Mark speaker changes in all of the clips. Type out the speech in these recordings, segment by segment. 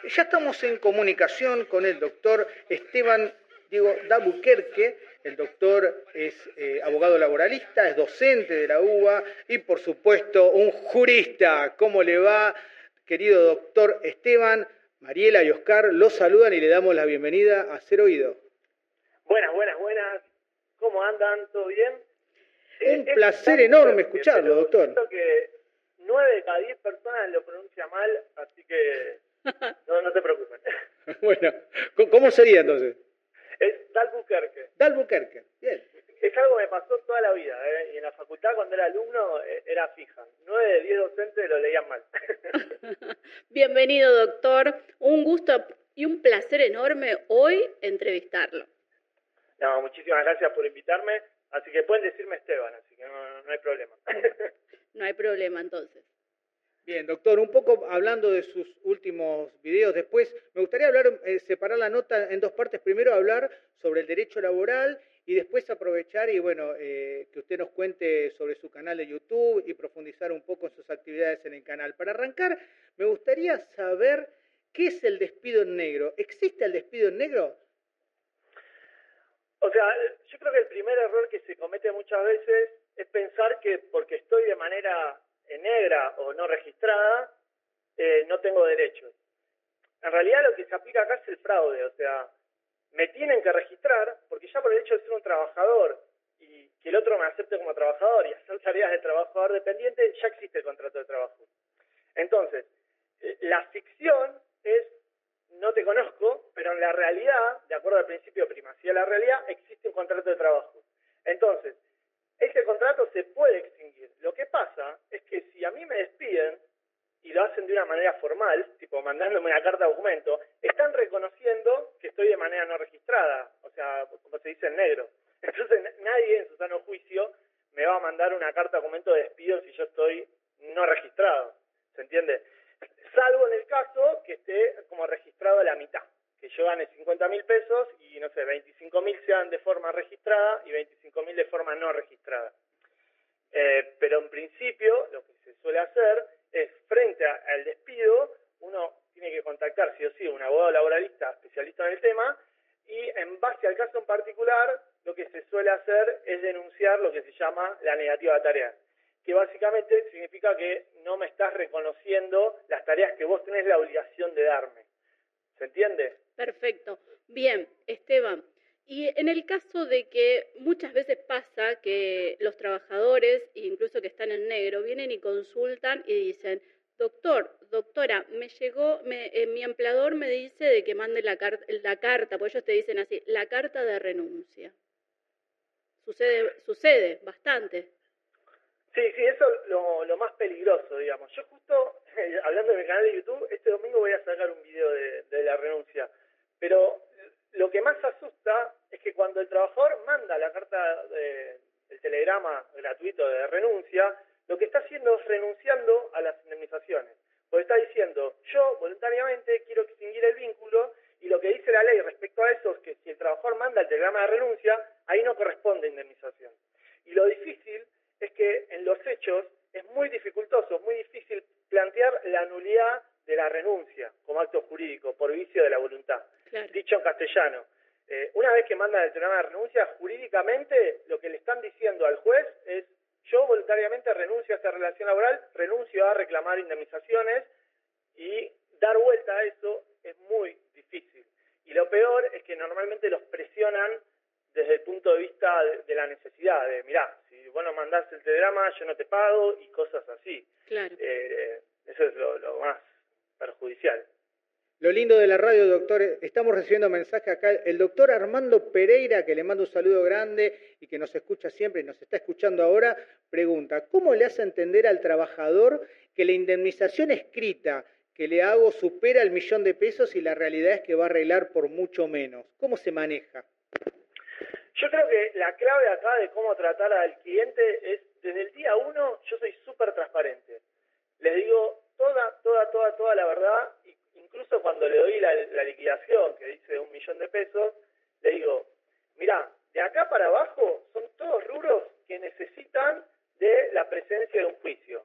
Speaker 1: Ya estamos en comunicación con el doctor Esteban Diego D'Albuquerque. El doctor es abogado laboralista, es docente de la UBA y, por supuesto, un jurista. ¿Cómo le va, querido doctor Esteban? Mariela y Oscar los saludan y le damos la bienvenida a Ser Oído.
Speaker 2: Buenas. ¿Cómo andan? ¿Todo bien?
Speaker 1: Un placer enorme escucharlo, doctor.
Speaker 2: Siento que 9 de cada 10 personas lo pronuncia mal, así que no te preocupen.
Speaker 1: Bueno, ¿cómo sería entonces?
Speaker 2: Es D'Albuquerque.
Speaker 1: D'Albuquerque, bien.
Speaker 2: Es algo que me pasó toda la vida, y en la facultad cuando era alumno era fija. 9 de 10 docentes lo leían mal.
Speaker 3: Bienvenido, doctor. Un gusto y un placer enorme hoy entrevistarlo.
Speaker 2: No, muchísimas gracias por invitarme. Así que pueden decirme Esteban, así que no hay problema.
Speaker 3: No hay problema, entonces.
Speaker 1: Bien, doctor, un poco hablando de sus últimos videos, después me gustaría separar la nota en dos partes. Primero hablar sobre el derecho laboral y después aprovechar y que usted nos cuente sobre su canal de YouTube y profundizar un poco en sus actividades en el canal. Para arrancar, me gustaría saber qué es el despido en negro. ¿Existe el despido en negro?
Speaker 2: O sea, yo creo que el primer error que se comete muchas veces es pensar que porque estoy de manera negra o no registrada, no tengo derechos. En realidad lo que se aplica acá es el fraude, o sea, me tienen que registrar porque ya por el hecho de ser un trabajador y que el otro me acepte como trabajador y hacer tareas de trabajador dependiente, ya existe el contrato de trabajo. Entonces, la ficción es no te conozco, pero en la realidad, de acuerdo al principio de primacía de la realidad, existe un contrato de trabajo. Entonces, ese contrato se puede extinguir. Lo que pasa es que si a mí me despiden y lo hacen de una manera formal, tipo mandándome una carta de documento, están reconociendo que estoy de manera no registrada, o sea, como se dice en negro. Entonces, nadie en su sano juicio me va a mandar una carta de documento de despido si yo estoy no registrado. ¿Se entiende? Salvo en el caso que esté como registrado a la mitad, que yo gane 50.000 pesos y, no sé, 25.000 sean de forma registrada y 25.000 de forma no registrada. Pero en principio, lo que se suele hacer es, frente al despido, uno tiene que contactar sí o sí a un abogado laboralista especialista en el tema y, en base al caso en particular, lo que se suele hacer es denunciar lo que se llama la negativa de tareas, que básicamente significa que no me estás reconociendo las tareas que vos tenés la obligación de darme. ¿Se entiende?
Speaker 3: Perfecto. Bien, Esteban. Y en el caso de que muchas veces pasa que los trabajadores, incluso que están en negro, vienen y consultan y dicen, doctora, mi empleador me dice de que mande la carta, porque ellos te dicen así, la carta de renuncia. Sucede bastante.
Speaker 2: Sí, eso es lo más peligroso, digamos. Yo justo, hablando de mi canal de YouTube, este domingo voy a sacar un video de la renuncia. Pero lo que más asusta es que cuando el trabajador manda la carta el telegrama gratuito de renuncia, lo que está haciendo es renunciando a las indemnizaciones. Porque está diciendo, yo voluntariamente quiero extinguir el vínculo, y lo que dice la ley respecto a eso es que si el trabajador manda el telegrama de renuncia, ahí no corresponde indemnización. Y lo difícil es que en los hechos es muy dificultoso, muy difícil plantear la nulidad de la renuncia como acto jurídico por vicio de la voluntad. Claro. Dicho en castellano, una vez que mandan el telegrama de renuncia, jurídicamente lo que le están diciendo al juez es: yo voluntariamente renuncio a esta relación laboral, renuncio a reclamar indemnizaciones, y dar vuelta a eso es muy difícil. Y lo peor es que normalmente los presionan desde el punto de vista de la necesidad, de mirá, si vos no mandás el telegrama, yo no te pago, y cosas así.
Speaker 3: Claro.
Speaker 2: Eso es lo más perjudicial.
Speaker 1: Lo lindo de la radio, doctor, estamos recibiendo mensaje acá. El doctor Armando Pereira, que le mando un saludo grande y que nos escucha siempre y nos está escuchando ahora, pregunta, ¿cómo le hace entender al trabajador que la indemnización escrita que le hago supera el 1.000.000 de pesos y la realidad es que va a arreglar por mucho menos? ¿Cómo se maneja?
Speaker 2: Yo creo que la clave acá de cómo tratar al cliente es, desde el día 1, yo soy súper transparente. Les digo toda la verdad, incluso cuando le doy la liquidación, que dice 1.000.000 de pesos, le digo, mirá, de acá para abajo son todos rubros que necesitan de la presencia de un juicio.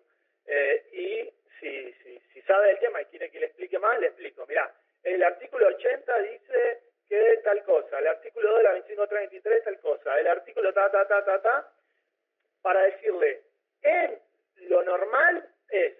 Speaker 2: Y si sabe del tema y quiere que le explique más, le explico. Mirá, el artículo 80 dice que tal cosa, el artículo 2 de la 2533 tal cosa, el artículo para decirle, en lo normal es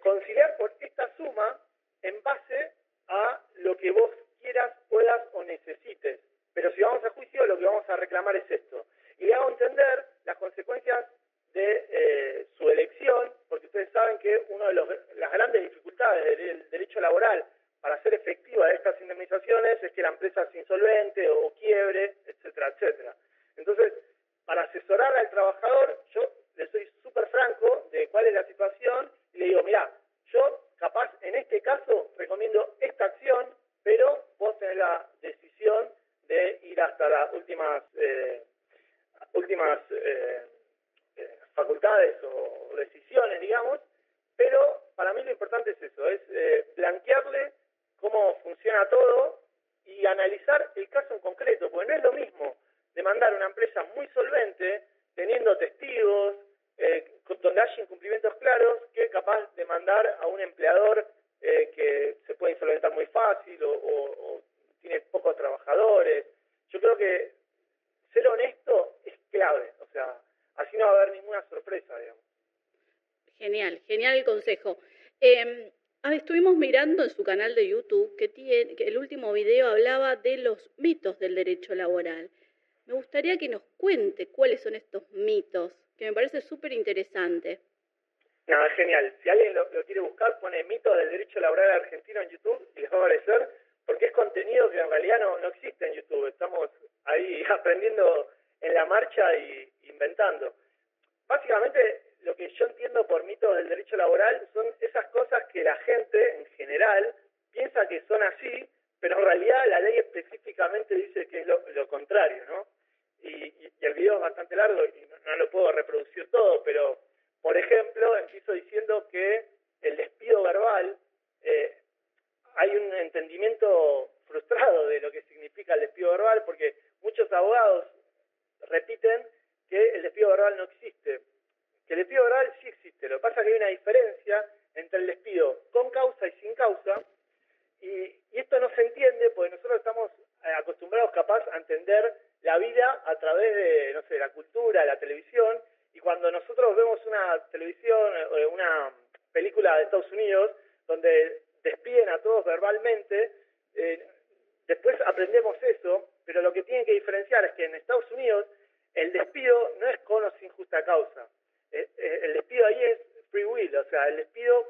Speaker 2: conciliar por esta suma en base a lo que vos quieras, puedas o necesites. Pero si vamos a juicio, lo que vamos a reclamar es esto. Y le hago entender las consecuencias de su elección, porque ustedes saben que una de las grandes dificultades del derecho laboral para hacer efectiva estas indemnizaciones es que la empresa sea insolvente o quiebre, etcétera, etcétera. Entonces, para asesorar al trabajador, yo le soy súper franco de cuál es la situación y le digo, mirá, yo capaz en este caso recomiendo esta acción, pero vos tenés la decisión de ir hasta las últimas facultades o decisiones, digamos, pero para mí lo importante es eso, es blanquearle cómo funciona todo y analizar el caso en concreto, porque no es lo mismo demandar a una empresa muy solvente, teniendo testigos, donde haya incumplimientos claros, que capaz de mandar a un empleador que se puede insolventar muy fácil o tiene pocos trabajadores. Yo creo que ser honesto es clave, o sea, así no va a haber ninguna sorpresa, digamos.
Speaker 3: Genial, genial el consejo. Estuvimos mirando en su canal de YouTube que el último video hablaba de los mitos del derecho laboral. Me gustaría que nos cuente cuáles son estos mitos, que me parece súper interesante.
Speaker 2: Nada, genial. Si alguien lo quiere buscar, pone mitos del derecho laboral argentino en YouTube y les va a aparecer, porque es contenido que en realidad no existe en YouTube. Estamos ahí aprendiendo en la marcha y inventando. Básicamente, lo que yo entiendo por mitos del derecho laboral son esas cosas que la gente, en general, piensa que son así, pero en realidad la ley específicamente dice que es lo contrario, ¿no? Y el video es bastante largo y no lo puedo reproducir todo, pero, por ejemplo, empiezo diciendo que el despido verbal, hay un entendimiento frustrado de lo que significa el despido verbal, porque muchos abogados repiten que el despido verbal no existe, que el despido verbal sí existe. Lo que pasa es que hay una diferencia entre el despido con causa y sin causa, y esto no se entiende porque nosotros estamos acostumbrados capaz a entender la vida a través de, no sé, la cultura, la televisión, y cuando nosotros vemos una televisión, una película de Estados Unidos, donde despiden a todos verbalmente, después aprendemos eso, pero lo que tienen que diferenciar es que en Estados Unidos el despido no es con o sin justa causa. El despido ahí es free will, o sea, el despido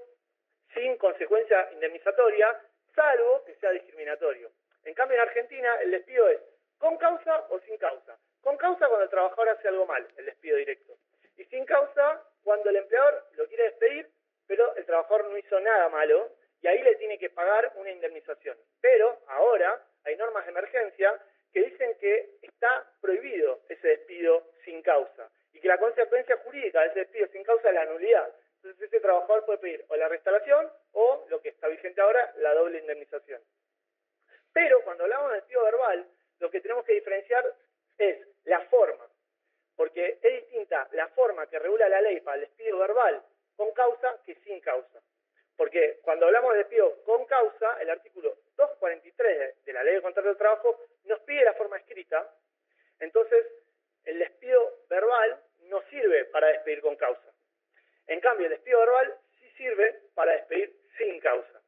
Speaker 2: sin consecuencia indemnizatoria, salvo que sea discriminatorio. En cambio, en Argentina, el despido es con causa o sin causa. Con causa cuando el trabajador hace algo mal, el despido directo. Y sin causa cuando el empleador lo quiere despedir, pero el trabajador no hizo nada malo, y ahí le tiene que pagar una indemnización. Pero ahora hay normas de emergencia que dicen que está prohibido ese despido sin causa, y que la consecuencia jurídica de ese despido sin causa es la nulidad. Entonces ese trabajador puede pedir o la restauración o, lo que está vigente ahora, la doble indemnización. Pero cuando hablamos de despido verbal, lo que tenemos que diferenciar es la forma, porque es distinta la forma que regula la ley para el despido verbal con causa que sin causa. Porque cuando hablamos de despido con causa, el artículo 243 de la Ley de Contrato de Trabajo nos pide la forma escrita. Entonces, el despido verbal no sirve para despedir con causa. En cambio, el despido verbal sí sirve para despedir sin causa.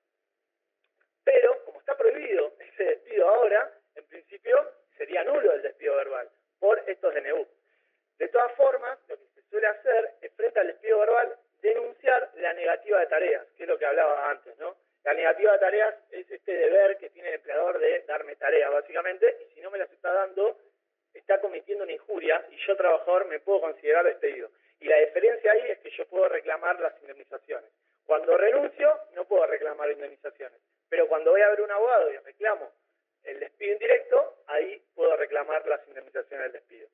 Speaker 2: Pero, como está prohibido ese despido ahora, en principio sería nulo el despido verbal por estos DNU. De todas formas, lo que se suele hacer es, frente al despido verbal, denunciar la negativa de tareas, que es lo que hablaba antes, ¿no? La negativa de tareas es este deber que tiene el empleador de darme tareas, básicamente, y si no me las está dando, está cometiendo una injuria y yo, trabajador, me puedo considerar despedido. Y la diferencia ahí es que yo puedo reclamar las indemnizaciones. Cuando renuncio, no puedo reclamar indemnizaciones. Pero cuando voy a ver un abogado y reclamo el despido indirecto, ahí puedo reclamar las indemnizaciones del despido.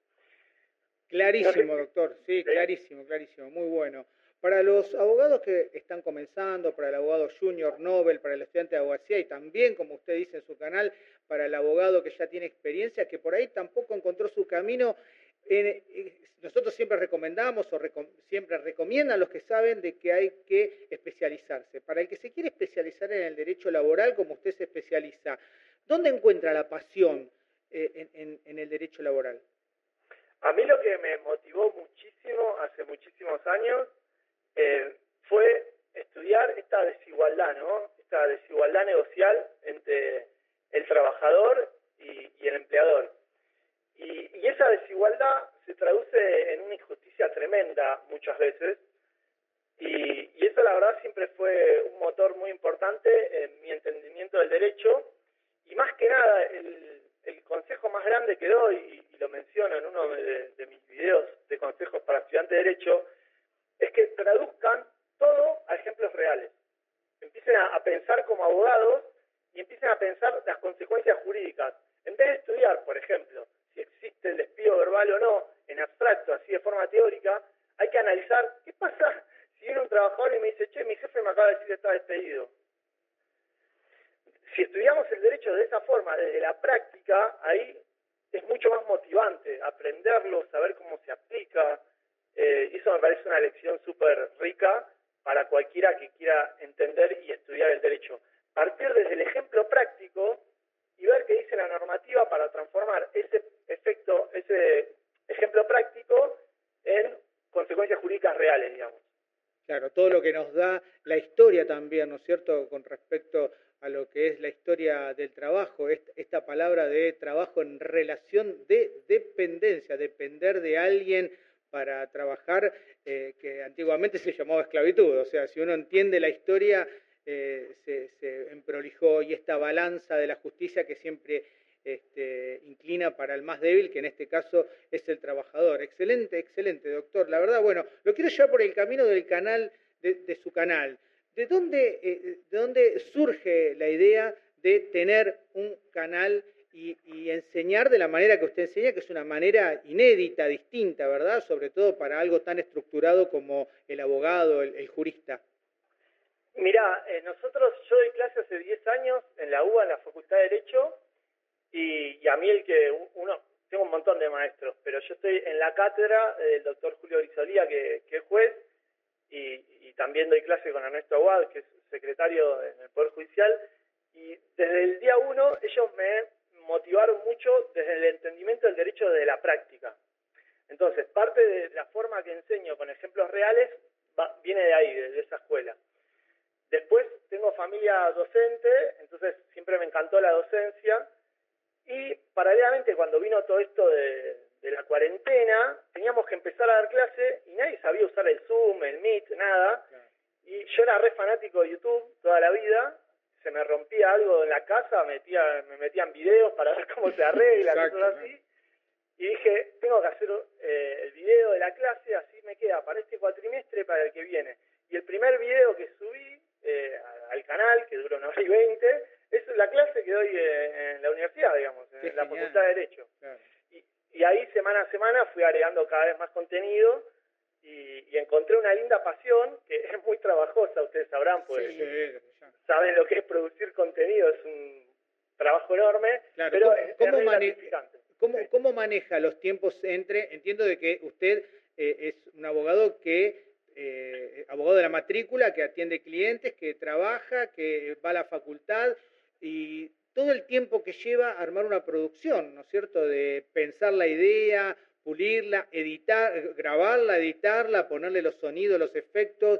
Speaker 1: Clarísimo, doctor. Sí, clarísimo, clarísimo. Muy bueno. Para los abogados que están comenzando, para el abogado junior, novel, para el estudiante de abogacía y también, como usted dice en su canal, para el abogado que ya tiene experiencia, que por ahí tampoco encontró su camino, nosotros siempre recomendamos siempre recomiendan los que saben de que hay que especializarse. Para el que se quiere especializar en el derecho laboral, como usted se especializa, ¿dónde encuentra la pasión en el derecho laboral?
Speaker 2: A mí lo que me motivó muchísimo hace muchísimos años fue estudiar esta desigualdad, ¿no? Esta desigualdad negocial entre el trabajador y el empleador. Y esa desigualdad se traduce en una injusticia tremenda muchas veces. Y eso la verdad siempre fue un motor muy importante en mi entendimiento del derecho. Y más que nada, el consejo más grande que doy, y lo menciono en uno de mis videos de consejos para estudiantes de derecho, es que traduzcan todo a ejemplos reales. Empiecen a pensar como abogados y empiecen a pensar las consecuencias jurídicas. En vez de estudiar, por ejemplo, si existe el despido verbal o no, en abstracto, así de forma teórica, hay que analizar qué pasa si viene un trabajador y me dice, che, mi jefe me acaba de decir que está despedido. Si estudiamos el derecho de esa forma, desde la práctica, ahí es mucho más motivante aprenderlo, saber cómo se aplica, y eso me parece una lección súper rica para cualquiera que quiera entender y estudiar el derecho. Partir desde el ejemplo práctico y ver qué dice la normativa para transformar ese ejemplo práctico en consecuencias jurídicas reales, digamos.
Speaker 1: Claro, todo lo que nos da la historia también, ¿no es cierto?, con respecto a lo que es la historia del trabajo, esta palabra de trabajo en relación de dependencia, depender de alguien para trabajar, que antiguamente se llamaba esclavitud. O sea, si uno entiende la historia, se emprolijó, y esta balanza de la justicia que siempre inclina para el más débil, que en este caso es el trabajador. Excelente, excelente, doctor. La verdad, bueno, lo quiero llevar por el camino del canal, de su canal. ¿De dónde surge la idea de tener un canal y enseñar de la manera que usted enseña, que es una manera inédita, distinta, ¿verdad? Sobre todo para algo tan estructurado como el abogado, el jurista.
Speaker 2: Mirá, yo doy clase hace 10 años en la UBA, en la Facultad de Derecho, y a mí tengo un montón de maestros, pero yo estoy en la cátedra del doctor Julio Grisolía, que es juez, y también doy clase con Ernesto Aguad, que es secretario en el Poder Judicial, y desde el día 1 ellos me motivaron mucho desde el entendimiento del derecho de la práctica. Entonces, parte de la forma que enseño con ejemplos reales viene de ahí, de esa escuela. Después tengo familia docente, entonces siempre me encantó la docencia, y paralelamente cuando vino todo esto de la cuarentena, teníamos que empezar a dar clase y nadie sabía usar el Zoom, el Meet, nada. Y yo era re fanático de YouTube toda la vida, se me rompía algo en la casa, me metían videos para ver cómo se arregla, cosas así. Y dije, tengo que hacer el video de la clase, así me queda para este cuatrimestre, para el que viene. Y el primer video que subí al canal, que dura 1 hora y 20, es la clase que doy en la universidad, digamos, en la Facultad de Derecho. Claro. Y ahí semana a semana fui agregando cada vez más contenido y encontré una linda pasión que es muy trabajosa, ustedes sabrán, pues saben lo que es producir contenido, es un trabajo enorme,
Speaker 1: claro,
Speaker 2: pero
Speaker 1: ¿cómo
Speaker 2: es gratificante.
Speaker 1: ¿Cómo maneja los tiempos entiendo de que usted es un abogado abogado de la matrícula, que atiende clientes, que trabaja, que va a la facultad, y todo el tiempo que lleva a armar una producción, ¿no es cierto?, de pensar la idea, pulirla, grabarla, editarla, ponerle los sonidos, los efectos.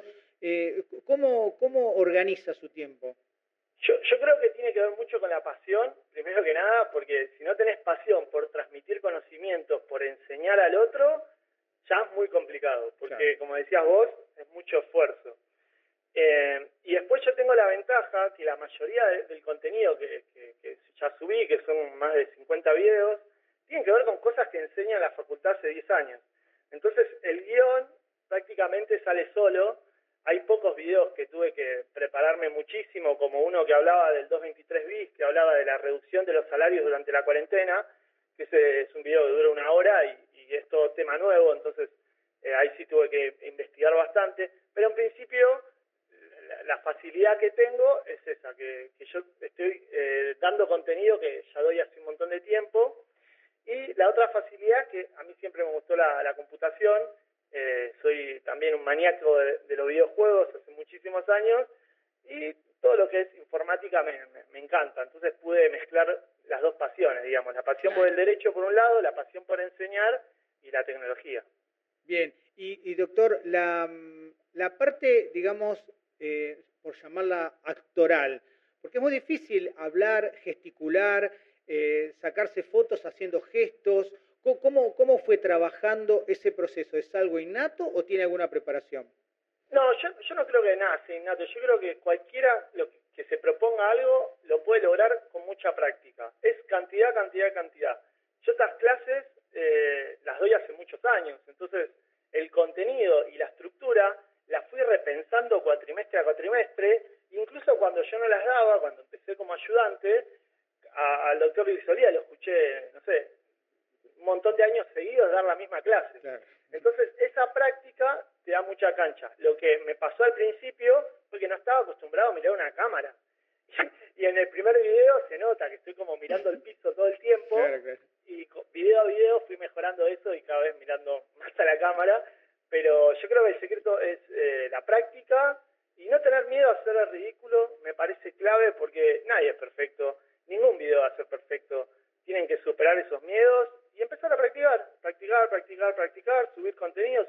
Speaker 1: ¿Cómo organiza su tiempo?
Speaker 2: Yo creo que tiene que ver mucho con la pasión, primero que nada, porque si no tenés pasión por transmitir conocimientos, por enseñar al otro, ya es muy complicado, porque claro, como decías vos, es mucho esfuerzo. Y después yo tengo la ventaja que la mayoría del contenido que ya subí, que son más de 50 videos, tienen que ver con cosas que enseña en la facultad hace 10 años. Entonces el guión prácticamente sale solo. Hay pocos videos que tuve que prepararme muchísimo, como uno que hablaba del 223 bis, que hablaba de la reducción de los salarios durante la cuarentena, que ese es un video que dura 1 hora y es todo tema nuevo, entonces ahí sí tuve que investigar bastante. Pero en principio la facilidad que tengo es esa, que yo estoy dando contenido que ya doy hace un montón de tiempo, Y la otra facilidad, que a mí siempre me gustó la computación, soy también un maníaco de los videojuegos hace muchísimos años, y todo lo que es informática me encanta. Entonces pude mezclar las dos pasiones, digamos, la pasión por el derecho por un lado, la pasión por enseñar y la tecnología.
Speaker 1: Bien, y doctor, la parte, digamos, por llamarla actoral, porque es muy difícil hablar, gesticular, sacarse fotos haciendo gestos. ¿Cómo fue trabajando ese proceso? ¿Es algo innato o tiene alguna preparación?
Speaker 2: No, yo no creo que nada sea innato. Yo creo que cualquiera que se proponga algo lo puede lograr con mucha práctica. Es cantidad, cantidad, cantidad. Yo estas clases las doy hace muchos años, entonces el contenido y la estructura la fui repensando cuatrimestre a cuatrimestre, incluso cuando yo no las daba, cuando empecé como ayudante, al doctor Grisolía lo escuché, no sé, un montón de años seguidos dar la misma clase.
Speaker 1: Claro.
Speaker 2: Entonces, esa práctica te da mucha cancha. Lo que me pasó al principio fue que no estaba acostumbrado a mirar una cámara. Y en el primer video se nota que estoy como mirando el piso todo el tiempo.
Speaker 1: Claro, claro.
Speaker 2: Y video a video fui mejorando eso y cada vez mirando más a la cámara. Pero yo creo que el secreto es la práctica y no tener miedo a hacer el ridículo. Me parece clave porque nadie es perfecto. Ningún video va a ser perfecto. Tienen que superar esos miedos y empezar a practicar, subir contenido,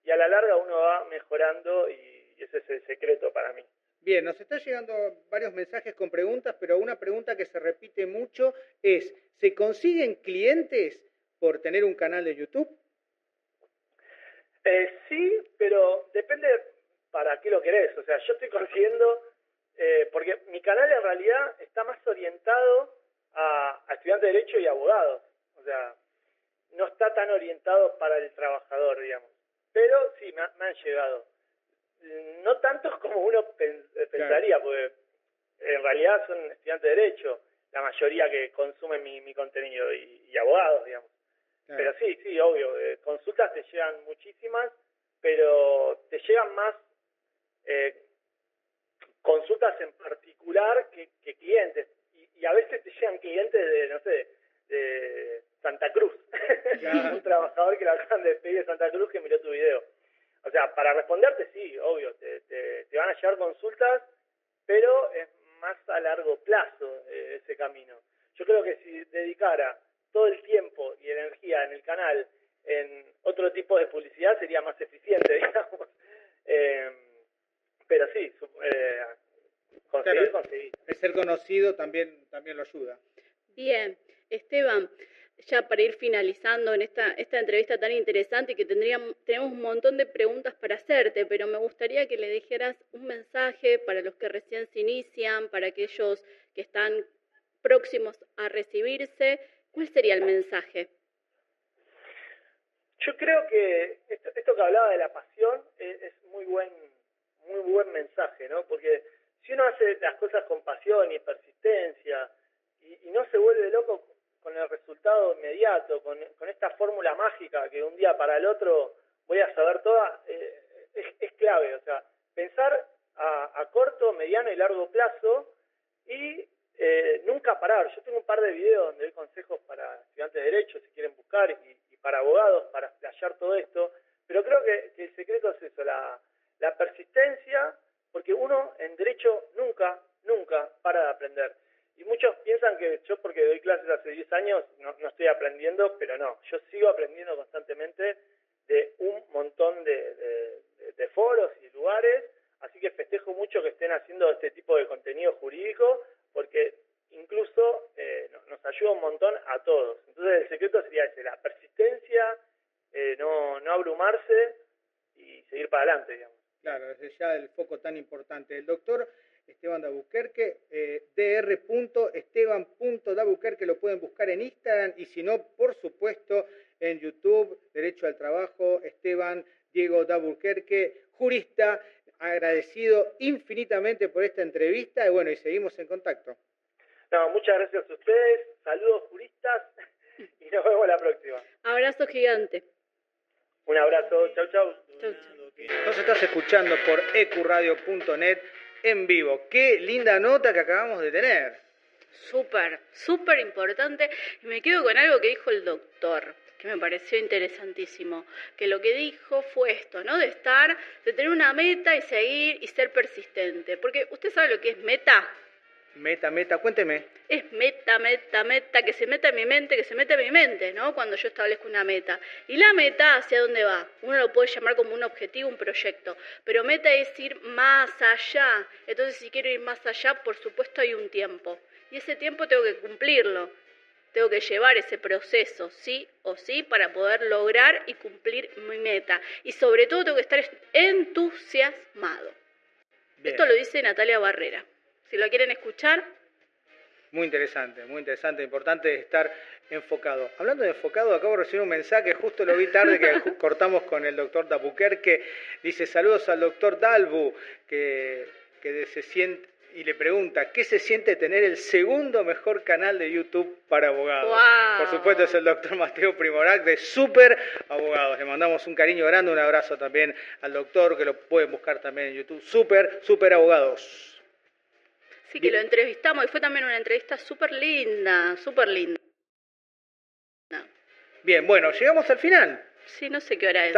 Speaker 2: y a la larga uno va mejorando y ese es el secreto para mí.
Speaker 1: Bien, nos están llegando varios mensajes con preguntas, pero una pregunta que se repite mucho es, ¿se consiguen clientes por tener un canal de YouTube?
Speaker 2: Sí, pero depende para qué lo querés. O sea, yo estoy consiguiendo, porque mi canal en realidad está más orientado a estudiantes de Derecho y abogados. O sea, no está tan orientado para el trabajador, digamos. Pero sí, me han llegado. No tantos como uno pensaría, porque en realidad son estudiantes de Derecho, la mayoría que consumen mi contenido, y abogados, digamos. Claro. Pero sí, obvio, consultas te llegan muchísimas, pero te llegan más consultas en particular que clientes. Y a veces te llegan clientes de, no sé, de Santa Cruz. Claro. Un trabajador que lo acaban de despedir de Santa Cruz que miró tu video. O sea, para responderte, sí, obvio, te van a llegar consultas, pero es más a largo plazo ese camino. Yo creo que si dedicara todo el tiempo y energía en el canal en otro tipo de publicidad sería más eficiente, digamos. Pero sí, conseguir.
Speaker 1: El ser conocido también lo ayuda.
Speaker 3: Bien, Esteban, ya para ir finalizando en esta entrevista tan interesante, que tenemos un montón de preguntas para hacerte, pero me gustaría que le dijeras un mensaje para los que recién se inician, para aquellos que están próximos a recibirse. ¿Cuál sería el mensaje?
Speaker 2: Yo creo que esto que hablaba de la pasión es muy buen mensaje, ¿no? Porque si uno hace las cosas con pasión y persistencia y no se vuelve loco con el resultado inmediato, con esta fórmula mágica que un día para el otro voy a saber toda, es clave. O sea, pensar a corto, mediano y largo plazo y nunca parar. Yo tengo un par de videos donde doy consejos para estudiantes de Derecho, si quieren buscar, y para abogados, para explayar todo esto. Pero creo que el secreto es eso, la persistencia, porque uno en Derecho nunca para de aprender. Y muchos piensan que yo, porque doy clases hace 10 años, no estoy aprendiendo, pero no. Yo sigo aprendiendo constantemente de un montón de foros y lugares, así que festejo mucho que estén haciendo este tipo de contenido jurídico, porque incluso nos ayuda un montón a todos. Entonces el secreto sería ese, la persistencia, no abrumarse y seguir para adelante, digamos.
Speaker 1: Claro, desde ya el foco tan importante. El doctor Esteban Dabuquerque, dr.esteban.dabuquerque, lo pueden buscar en Instagram y si no, por supuesto, en YouTube, Derecho al Trabajo, Esteban Diego Dabuquerque, jurista, agradecido infinitamente por esta entrevista y bueno, y seguimos en contacto.
Speaker 2: No, muchas gracias a ustedes, saludos juristas y nos vemos la próxima.
Speaker 3: Abrazo gigante.
Speaker 2: Un abrazo, chau.
Speaker 1: Nos estás escuchando por ecuradio.net en vivo. Qué linda nota que acabamos de tener.
Speaker 3: Súper importante. Y me quedo con algo que dijo el doctor, que me pareció interesantísimo. Que lo que dijo fue esto, ¿no? De tener una meta y seguir y ser persistente. Porque usted sabe lo que es meta.
Speaker 1: Meta, cuénteme.
Speaker 3: Es meta, que se meta en mi mente, ¿no? Cuando yo establezco una meta. Y la meta, ¿hacia dónde va? Uno lo puede llamar como un objetivo, un proyecto. Pero meta es ir más allá. Entonces, si quiero ir más allá, por supuesto hay un tiempo. Y ese tiempo tengo que cumplirlo. Tengo que llevar ese proceso, sí o sí, para poder lograr y cumplir mi meta. Y sobre todo tengo que estar entusiasmado. Bien. Esto lo dice Natalia Barrera. Si lo quieren escuchar.
Speaker 1: Muy interesante, importante estar enfocado. Hablando de enfocado, acabo de recibir un mensaje, justo lo vi tarde, que cortamos con el doctor Albuquerque, dice saludos al doctor Dalbu, que se siente, y le pregunta, ¿qué se siente tener el segundo mejor canal de YouTube para abogados?
Speaker 3: ¡Wow!
Speaker 1: Por supuesto es el doctor Mateo Primorac de Super Abogados. Le mandamos un cariño grande, un abrazo también al doctor, que lo pueden buscar también en YouTube, Super Abogados.
Speaker 3: Sí, que lo entrevistamos y fue también una entrevista súper linda.
Speaker 1: Bien, bueno, llegamos al final.
Speaker 3: Sí, no sé qué hora es.